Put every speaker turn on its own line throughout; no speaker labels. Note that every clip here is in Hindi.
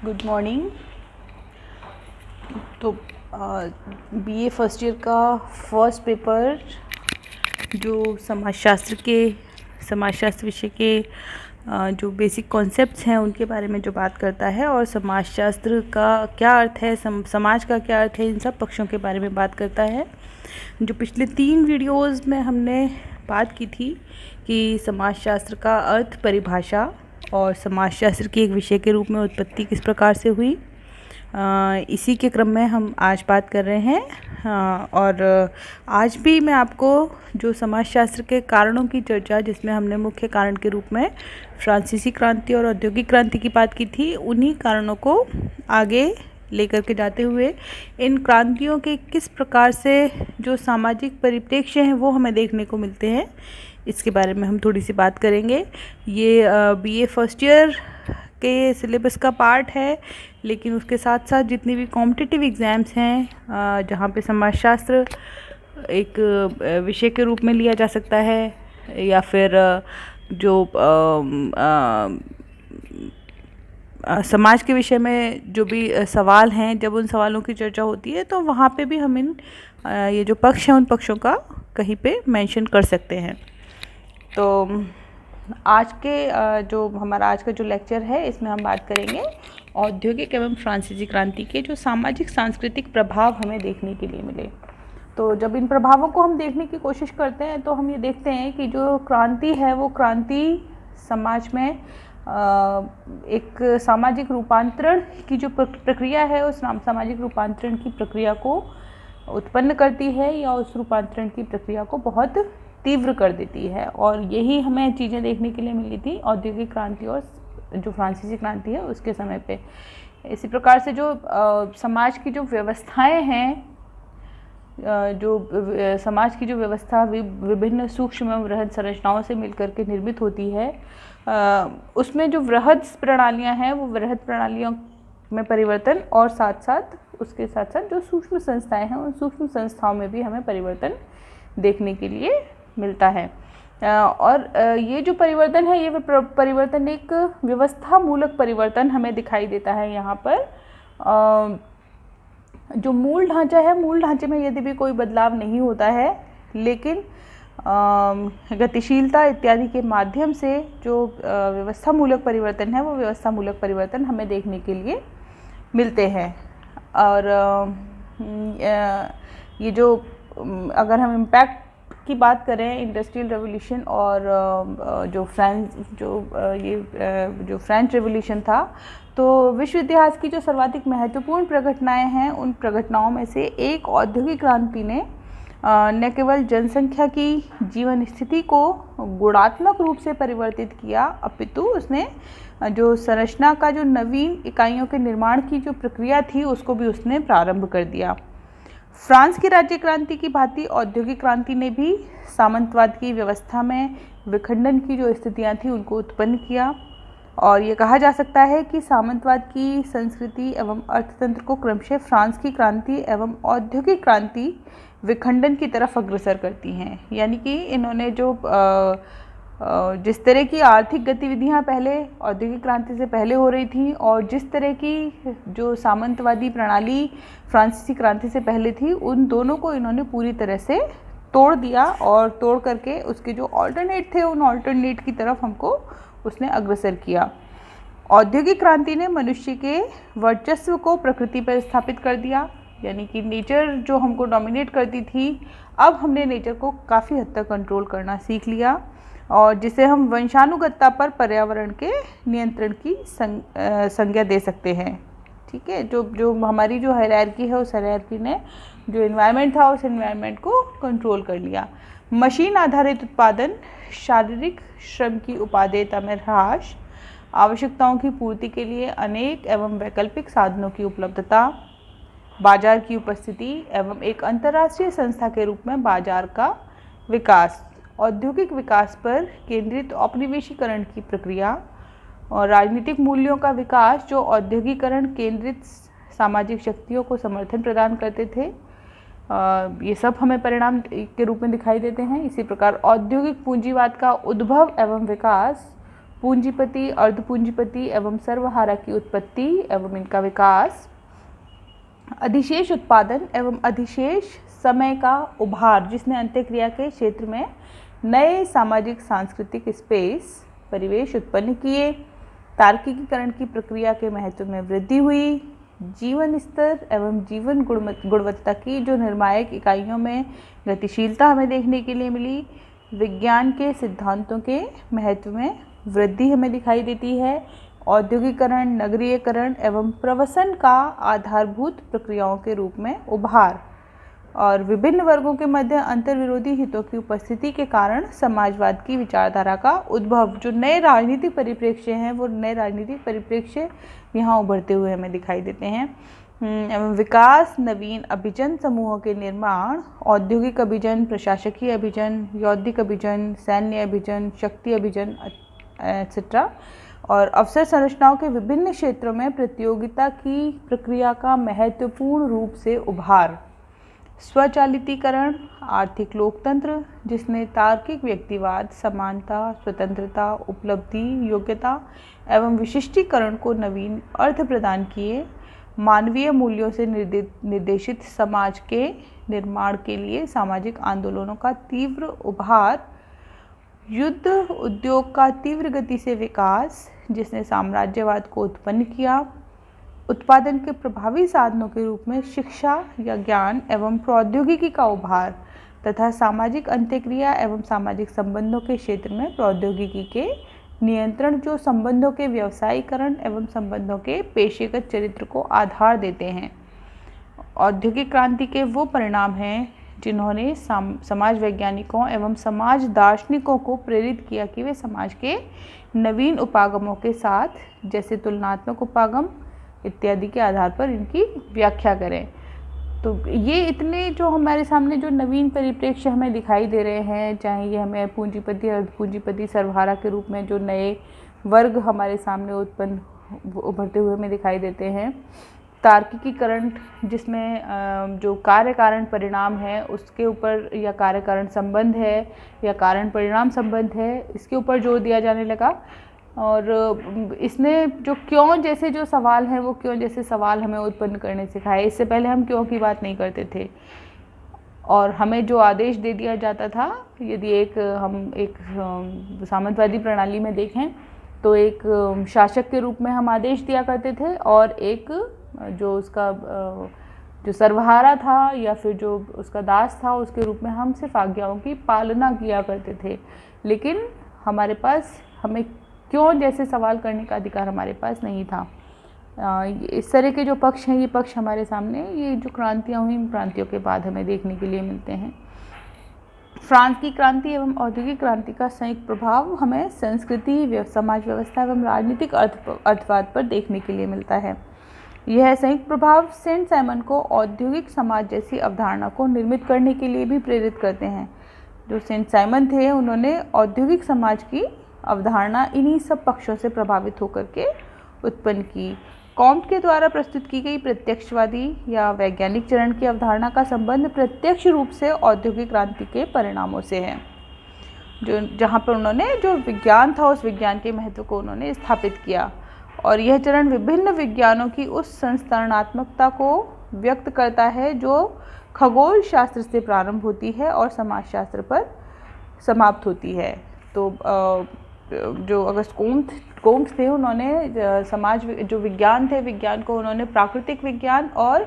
Good morning. तो बीए फर्स्ट ईयर का फर्स्ट पेपर जो समाजशास्त्र विषय के जो बेसिक कॉन्सेप्ट्स हैं उनके बारे में जो बात करता है और समाजशास्त्र का क्या अर्थ है, समाज का क्या अर्थ है, इन सब पक्षों के बारे में बात करता है। जो पिछले 3 वीडियोज़ में हमने बात की थी कि समाजशास्त्र का अर्थ, परिभाषा और समाजशास्त्र की एक विषय के रूप में उत्पत्ति किस प्रकार से हुई, इसी के क्रम में हम आज बात कर रहे हैं। और आज भी मैं आपको जो समाजशास्त्र के कारणों की चर्चा, जिसमें हमने मुख्य कारण के रूप में फ्रांसीसी क्रांति और औद्योगिक क्रांति की बात की थी, उन्हीं कारणों को आगे लेकर के जाते हुए इन क्रांतियों के किस प्रकार से जो सामाजिक परिप्रेक्ष्य हैं वो हमें देखने को मिलते हैं, इसके बारे में हम थोड़ी सी बात करेंगे। ये बीए फर्स्ट ईयर के सिलेबस का पार्ट है, लेकिन उसके साथ साथ जितनी भी कॉम्पिटिटिव एग्ज़ाम्स हैं जहाँ पे समाजशास्त्र एक विषय के रूप में लिया जा सकता है, या फिर जो समाज के विषय में जो भी सवाल हैं, जब उन सवालों की चर्चा होती है तो वहाँ पे भी हम इन ये जो पक्ष हैं उन पक्षों का कहीं पे मेंशन कर सकते हैं। तो आज के जो हमारा आज का जो लेक्चर है, इसमें हम बात करेंगे औद्योगिक एवं फ्रांसीसी क्रांति के जो सामाजिक सांस्कृतिक प्रभाव हमें देखने के लिए मिले। तो जब इन प्रभावों को हम देखने की कोशिश करते हैं तो हम ये देखते हैं कि जो क्रांति है वो क्रांति समाज में एक सामाजिक रूपांतरण की जो प्रक्रिया है, उस सामाजिक रूपांतरण की प्रक्रिया को उत्पन्न करती है या उस रूपांतरण की प्रक्रिया को बहुत तीव्र कर देती है। और यही हमें चीज़ें देखने के लिए मिली थी औद्योगिक क्रांति और जो फ्रांसीसी क्रांति है उसके समय पे। इसी प्रकार से जो समाज की जो व्यवस्थाएं हैं, जो समाज की जो व्यवस्था विभिन्न सूक्ष्म एवं वृहद संरचनाओं से मिलकर के निर्मित होती है, उसमें जो वृहद प्रणालियां हैं वो वृहद प्रणालियों में परिवर्तन, और साथ साथ उसके साथ साथ जो सूक्ष्म संस्थाएं हैं उन सूक्ष्म संस्थाओं में भी हमें परिवर्तन देखने के लिए मिलता है। और ये जो परिवर्तन है, ये परिवर्तन एक व्यवस्था मूलक परिवर्तन हमें दिखाई देता है। यहाँ पर जो मूल ढांचा है, मूल ढांचे में यदि भी कोई बदलाव नहीं होता है, लेकिन गतिशीलता इत्यादि के माध्यम से जो व्यवस्था मूलक परिवर्तन है वो व्यवस्था मूलक परिवर्तन हमें देखने के लिए मिलते हैं। और ये जो अगर हम इम्पैक्ट की बात करें, इंडस्ट्रियल रेवोल्यूशन और जो फ्रेंच रेवोल्यूशन था, तो विश्व इतिहास की जो सर्वाधिक महत्वपूर्ण प्रघटनाएं हैं, उन प्रघटनाओं में से एक औद्योगिक क्रांति ने न केवल जनसंख्या की जीवन स्थिति को गुणात्मक रूप से परिवर्तित किया, अपितु उसने जो संरचना का जो नवीन इकाइयों के निर्माण की जो प्रक्रिया थी उसको भी उसने प्रारंभ कर दिया। फ्रांस की राज्य क्रांति की भांति औद्योगिक क्रांति ने भी सामंतवाद की व्यवस्था में विखंडन की जो स्थितियां थी उनको उत्पन्न किया, और ये कहा जा सकता है कि सामंतवाद की संस्कृति एवं अर्थतंत्र को क्रमशः फ्रांस की क्रांति एवं औद्योगिक क्रांति विखंडन की तरफ अग्रसर करती हैं। यानी कि इन्होंने जो जिस तरह की आर्थिक गतिविधियां पहले औद्योगिक क्रांति से पहले हो रही थी, और जिस तरह की जो सामंतवादी प्रणाली फ्रांसीसी क्रांति से पहले थी, उन दोनों को इन्होंने पूरी तरह से तोड़ दिया, और तोड़ करके उसके जो ऑल्टरनेट थे उन ऑल्टरनेट की तरफ हमको उसने अग्रसर किया। औद्योगिक क्रांति ने मनुष्य के वर्चस्व को प्रकृति पर स्थापित कर दिया, यानी कि नेचर जो हमको डोमिनेट करती थी, अब हमने नेचर को काफ़ी हद तक कंट्रोल करना सीख लिया, और जिसे हम वंशानुगतता पर पर्यावरण के नियंत्रण की संज्ञा दे सकते हैं। ठीक है, जो हमारी जो हायरार्की है, उस हायरार्की ने जो एनवायरनमेंट था उस एनवायरनमेंट को कंट्रोल कर लिया। मशीन आधारित उत्पादन, शारीरिक श्रम की उपादेयता में ह्रास, आवश्यकताओं की पूर्ति के लिए अनेक एवं वैकल्पिक साधनों की उपलब्धता, बाजार की उपस्थिति एवं एक अंतर्राष्ट्रीय संस्था के रूप में बाजार का विकास, औद्योगिक विकास पर केंद्रित औपनिवेशीकरण की प्रक्रिया, और राजनीतिक मूल्यों का विकास जो औद्योगिकरण केंद्रित सामाजिक शक्तियों को समर्थन प्रदान करते थे, ये सब हमें परिणाम के रूप में दिखाई देते हैं। इसी प्रकार औद्योगिक पूंजीवाद का उद्भव एवं विकास पूंजीपति, अर्ध पूंजीपति एवं सर्वहारा की उत्पत्ति एवं इनका विकास, अधिशेष उत्पादन एवं अधिशेष समय का उभार जिसने अंत्यक्रिया के क्षेत्र में नए सामाजिक सांस्कृतिक स्पेस परिवेश उत्पन्न किए, तार्किकीकरण की प्रक्रिया के महत्व में वृद्धि हुई, जीवन स्तर एवं जीवन गुणवत्ता की जो निर्णायक इकाइयों में गतिशीलता हमें देखने के लिए मिली, विज्ञान के सिद्धांतों के महत्व में वृद्धि हमें दिखाई देती है, औद्योगिकरण, नगरीयकरण एवं प्रवसन का आधारभूत प्रक्रियाओं के रूप में उभार, और विभिन्न वर्गों के मध्य अंतर्विरोधी हितों की उपस्थिति के कारण समाजवाद की विचारधारा का उद्भव। जो नए राजनीतिक परिप्रेक्ष्य हैं वो नए राजनीतिक परिप्रेक्ष्य यहाँ उभरते हुए हमें दिखाई देते हैं। एवं विकास, नवीन अभिजन समूहों के निर्माण, औद्योगिक अभिजन, प्रशासकीय अभिजन, यौद्धिक अभिजन, सैन्य अभिजन, शक्ति अभिजन एक्सेट्रा, और अवसर संरचनाओं के विभिन्न क्षेत्रों में प्रतियोगिता की प्रक्रिया का महत्वपूर्ण रूप से उभार, स्वचालितीकरण, आर्थिक लोकतंत्र जिसने तार्किक व्यक्तिवाद, समानता, स्वतंत्रता, उपलब्धि, योग्यता एवं विशिष्टीकरण को नवीन अर्थ प्रदान किए, मानवीय मूल्यों से निर्देशित समाज के निर्माण के लिए सामाजिक आंदोलनों का तीव्र उभार, युद्ध उद्योग का तीव्र गति से विकास जिसने साम्राज्यवाद को उत्पन्न किया, उत्पादन के प्रभावी साधनों के रूप में शिक्षा या ज्ञान एवं प्रौद्योगिकी का उभार, तथा सामाजिक अंत्यक्रिया एवं सामाजिक संबंधों के क्षेत्र में प्रौद्योगिकी के नियंत्रण जो संबंधों के व्यवसायीकरण एवं संबंधों के पेशेगत चरित्र को आधार देते हैं। औद्योगिक क्रांति के वो परिणाम हैं जिन्होंने समाज वैज्ञानिकों एवं समाज दार्शनिकों को प्रेरित किया कि वे समाज के नवीन उपागमों के साथ जैसे तुलनात्मक उपागम इत्यादि के आधार पर इनकी व्याख्या करें। तो ये इतने जो हमारे सामने जो नवीन परिप्रेक्ष्य हमें दिखाई दे रहे हैं, चाहे ये हमें पूंजीपति, अर्ध पूंजीपति, सर्वहारा के रूप में जो नए वर्ग हमारे सामने उत्पन्न उभरते हुए हमें दिखाई देते हैं, तार्किकीकरण जिसमें जो कार्य कारण परिणाम है उसके ऊपर या कार्य कारण संबंध है या कारण परिणाम संबंध है, इसके ऊपर जोर दिया जाने लगा। और इसने जो क्यों जैसे जो सवाल हैं वो क्यों जैसे सवाल हमें उत्पन्न करने सिखाए। इससे पहले हम क्यों की बात नहीं करते थे और हमें जो आदेश दे दिया जाता था, यदि हम एक सामंतवादी प्रणाली में देखें तो एक शासक के रूप में हम आदेश दिया करते थे और एक जो उसका जो सर्वहारा था या फिर जो उसका दास था उसके रूप में हम सिर्फ आज्ञाओं की पालना किया करते थे। लेकिन हमारे पास हमें क्यों जैसे सवाल करने का अधिकार हमारे पास नहीं था। इस तरह के जो पक्ष हैं ये पक्ष हमारे सामने ये जो क्रांतियाँ हुई इन क्रांतियों के बाद हमें देखने के लिए मिलते हैं। फ्रांस की क्रांति एवं औद्योगिक क्रांति का संयुक्त प्रभाव हमें संस्कृति, समाज व्यवस्था एवं राजनीतिक अर्थवाद पर देखने के लिए मिलता है। यह संयुक्त प्रभाव सेंट साइमन को औद्योगिक समाज जैसी अवधारणा को निर्मित करने के लिए भी प्रेरित करते हैं। जो सेंट साइमन थे उन्होंने औद्योगिक समाज की अवधारणा इन्हीं सब पक्षों से प्रभावित होकर के उत्पन्न की। कॉम्ट के द्वारा प्रस्तुत की गई प्रत्यक्षवादी या वैज्ञानिक चरण की अवधारणा का संबंध प्रत्यक्ष रूप से औद्योगिक क्रांति के परिणामों से है। जो जहाँ पर उन्होंने जो विज्ञान था उस विज्ञान के महत्व को उन्होंने स्थापित किया और यह चरण विभिन्न विज्ञानों की उस संस्तरणात्मकता को व्यक्त करता है जो खगोल शास्त्र से प्रारंभ होती है और समाजशास्त्र पर समाप्त होती है। तो जो अगस्त कोम्ट थे उन्होंने समाज जो विज्ञान थे विज्ञान को उन्होंने प्राकृतिक विज्ञान और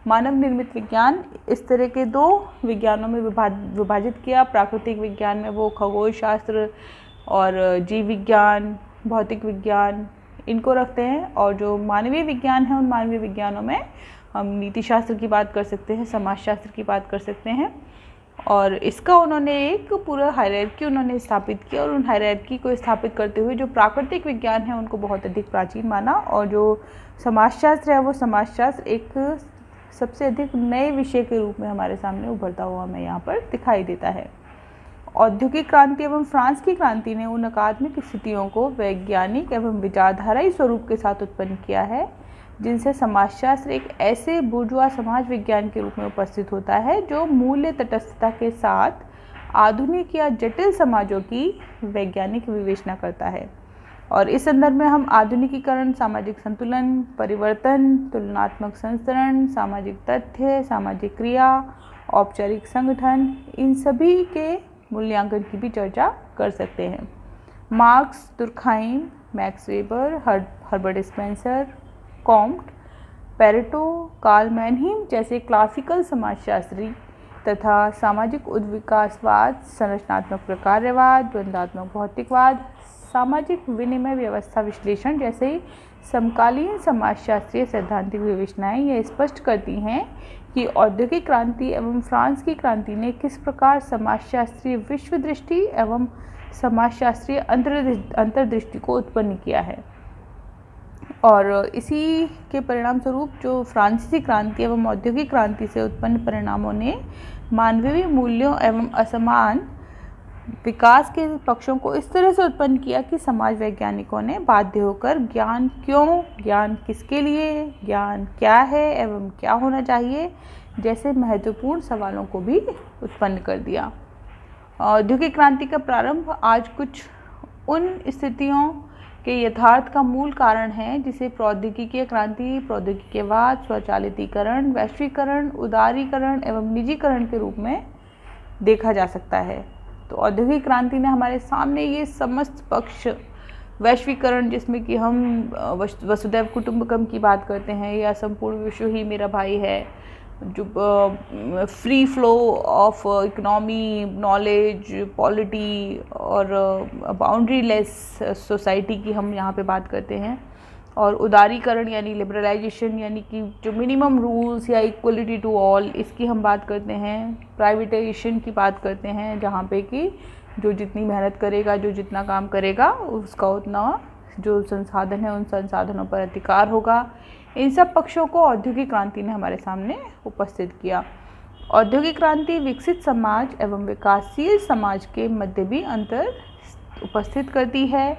मानव निर्मित विज्ञान इस तरह के दो विज्ञानों में विभाजित किया। प्राकृतिक विज्ञान में वो खगोल शास्त्र और जीव विज्ञान, भौतिक विज्ञान इनको रखते हैं और जो मानवीय विज्ञान है उन मानवीय विज्ञानों में हम नीति शास्त्र की बात कर सकते हैं, समाजशास्त्र की बात कर सकते हैं। और इसका उन्होंने एक पूरा हायरार्की उन्होंने स्थापित किया और उन हायरार्की को स्थापित करते हुए जो प्राकृतिक विज्ञान है उनको बहुत अधिक प्राचीन माना और जो समाजशास्त्र है वो समाजशास्त्र एक सबसे अधिक नए विषय के रूप में हमारे सामने उभरता हुआ हमें यहाँ पर दिखाई देता है। औद्योगिक क्रांति एवं फ्रांस की क्रांति ने उन अकादमिक स्थितियों को वैज्ञानिक एवं विचारधाराई स्वरूप के साथ उत्पन्न किया है जिनसे समाजशास्त्र एक ऐसे बुर्जुआ समाज विज्ञान के रूप में उपस्थित होता है जो मूल्य तटस्थता के साथ आधुनिक या जटिल समाजों की वैज्ञानिक विवेचना करता है। और इस संदर्भ में हम आधुनिकीकरण, सामाजिक संतुलन, परिवर्तन, तुलनात्मक संस्करण, सामाजिक तथ्य, सामाजिक क्रिया, औपचारिक संगठन, इन सभी के मूल्यांकन की भी चर्चा कर सकते हैं। Marx, Durkheim, Max Weber, Herbert Spencer, Comte, Pareto, Karl Mannheim जैसे क्लासिकल समाजशास्त्री तथा सामाजिक उद्विकासवाद, संरचनात्मक प्रकार्यवाद, द्वंद्वात्मक भौतिकवाद, सामाजिक विनिमय व्यवस्था विश्लेषण जैसे समकालीन समाजशास्त्रीय सैद्धांतिक विवेचनाएं यह स्पष्ट करती हैं कि औद्योगिक क्रांति एवं फ्रांस की क्रांति ने किस प्रकार समाजशास्त्रीय विश्व दृष्टि एवं समाजशास्त्रीय अंतर्दृष्टि को उत्पन्न किया है। और इसी के परिणाम स्वरूप जो फ्रांसीसी क्रांति एवं औद्योगिक क्रांति से उत्पन्न परिणामों ने मानवीय मूल्यों एवं असमान विकास के पक्षों को इस तरह से उत्पन्न किया कि समाज वैज्ञानिकों ने बाध्य होकर ज्ञान क्यों, ज्ञान किसके लिए, ज्ञान क्या है एवं क्या होना चाहिए जैसे महत्वपूर्ण सवालों को भी उत्पन्न कर दिया। औद्योगिक क्रांति का प्रारंभ आज कुछ उन स्थितियों के यथार्थ का मूल कारण है जिसे प्रौद्योगिकी क्रांति, प्रौद्योगिकीवाद, स्वचालितीकरण, वैश्वीकरण, उदारीकरण एवं निजीकरण के रूप में देखा जा सकता है। तो औद्योगिक क्रांति ने हमारे सामने ये समस्त पक्ष, वैश्वीकरण जिसमें कि हम वसुधैव कुटुंबकम की बात करते हैं या संपूर्ण विश्व ही मेरा भाई है, जो free flow of economy, knowledge, polity और बाउंड्री लेस सोसाइटी की हम यहाँ पे बात करते हैं, और उदारीकरण यानी लिबरलाइजेशन यानी कि जो मिनिमम रूल्स या इक्वलिटी टू ऑल इसकी हम बात करते हैं, प्राइवेटाइजेशन की बात करते हैं जहाँ पे कि जो जितनी मेहनत करेगा, जो जितना काम करेगा उसका उतना जो संसाधन है उन संसाधनों पर अधिकार होगा। इन सब पक्षों को औद्योगिक क्रांति ने हमारे सामने उपस्थित किया। औद्योगिक क्रांति विकसित समाज एवं विकासशील समाज के मध्य भी अंतर उपस्थित करती है।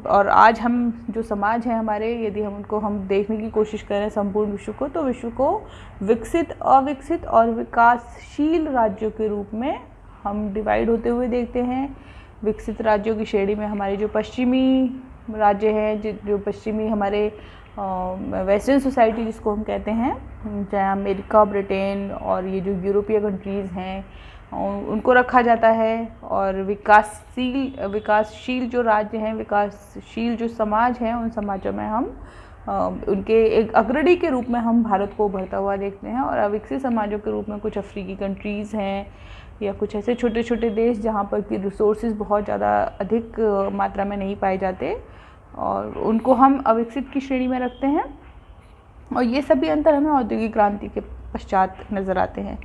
और आज हम जो समाज है हमारे, यदि हम देखने की कोशिश करें संपूर्ण विश्व को, तो विश्व को विकसित, अविकसित और विकासशील राज्यों के रूप में हम डिवाइड होते हुए देखते हैं। विकसित राज्यों की श्रेणी में हमारे जो पश्चिमी राज्य हैं, जो पश्चिमी हमारे वेस्टर्न सोसाइटी जिसको हम कहते हैं, चाहे अमेरिका, ब्रिटेन और ये जो यूरोपीय कंट्रीज़ हैं उनको रखा जाता है। और विकासशील जो राज्य हैं, विकासशील जो समाज हैं, उन समाजों में हम उनके एक अग्रणी के रूप में हम भारत को उभरता हुआ देखते हैं। और अविकसित समाजों के रूप में कुछ अफ्रीकी कंट्रीज़ हैं या कुछ ऐसे छोटे छोटे देश जहाँ पर कि रिसोर्सेज बहुत ज़्यादा अधिक मात्रा में नहीं पाए जाते, और उनको हम अविकसित की श्रेणी में रखते हैं। और ये सभी अंतर हमें औद्योगिक क्रांति के पश्चात नज़र आते हैं।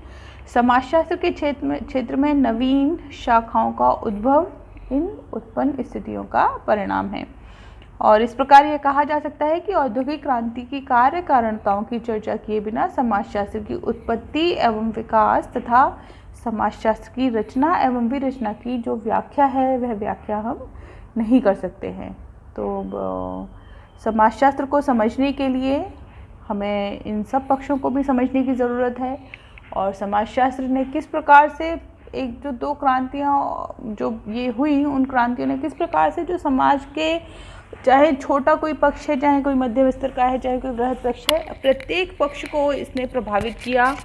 समाजशास्त्र के क्षेत्र में नवीन शाखाओं का उद्भव इन उत्पन्न स्थितियों का परिणाम है। और इस प्रकार यह कहा जा सकता है कि औद्योगिक क्रांति की कार्य कारणताओं की चर्चा किए बिना समाजशास्त्र की उत्पत्ति एवं विकास तथा समाजशास्त्र की रचना एवं विरचना की जो व्याख्या है वह व्याख्या हम नहीं कर सकते हैं। तो समाजशास्त्र को समझने के लिए हमें इन सब पक्षों को भी समझने की ज़रूरत है। और समाजशास्त्र ने किस प्रकार से एक जो दो क्रांतियाँ जो ये हुई, उन क्रांतियों ने किस प्रकार से जो समाज के, चाहे छोटा कोई पक्ष है, चाहे कोई मध्यम स्तर का है, चाहे कोई बृहद पक्ष है, प्रत्येक पक्ष को इसने प्रभावित किया।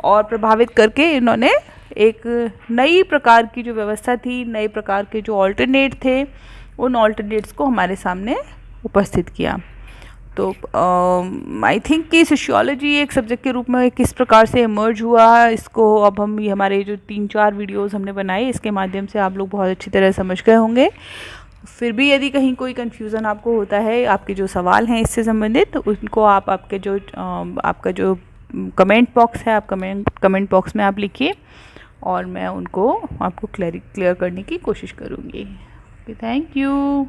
और प्रभावित करके इन्होंने एक नई प्रकार की जो व्यवस्था थी, नए प्रकार के जो ऑल्टरनेट थे, उन ऑल्टरनेट्स को हमारे सामने उपस्थित किया। तो आई थिंक कि सोशियोलॉजी एक सब्जेक्ट के रूप में किस प्रकार से इमर्ज हुआ, इसको अब हम ये हमारे जो 3-4 वीडियोस हमने बनाए इसके माध्यम से आप लोग बहुत अच्छी तरह समझ गए होंगे। फिर भी यदि कहीं कोई कन्फ्यूज़न आपको होता है, आपके जो सवाल हैं इससे संबंधित, तो उनको आप आपका जो कमेंट बॉक्स है, आप कमेंट बॉक्स में आप लिखिए और मैं उनको आपको क्लियर करने की कोशिश करूँगी। Thank you.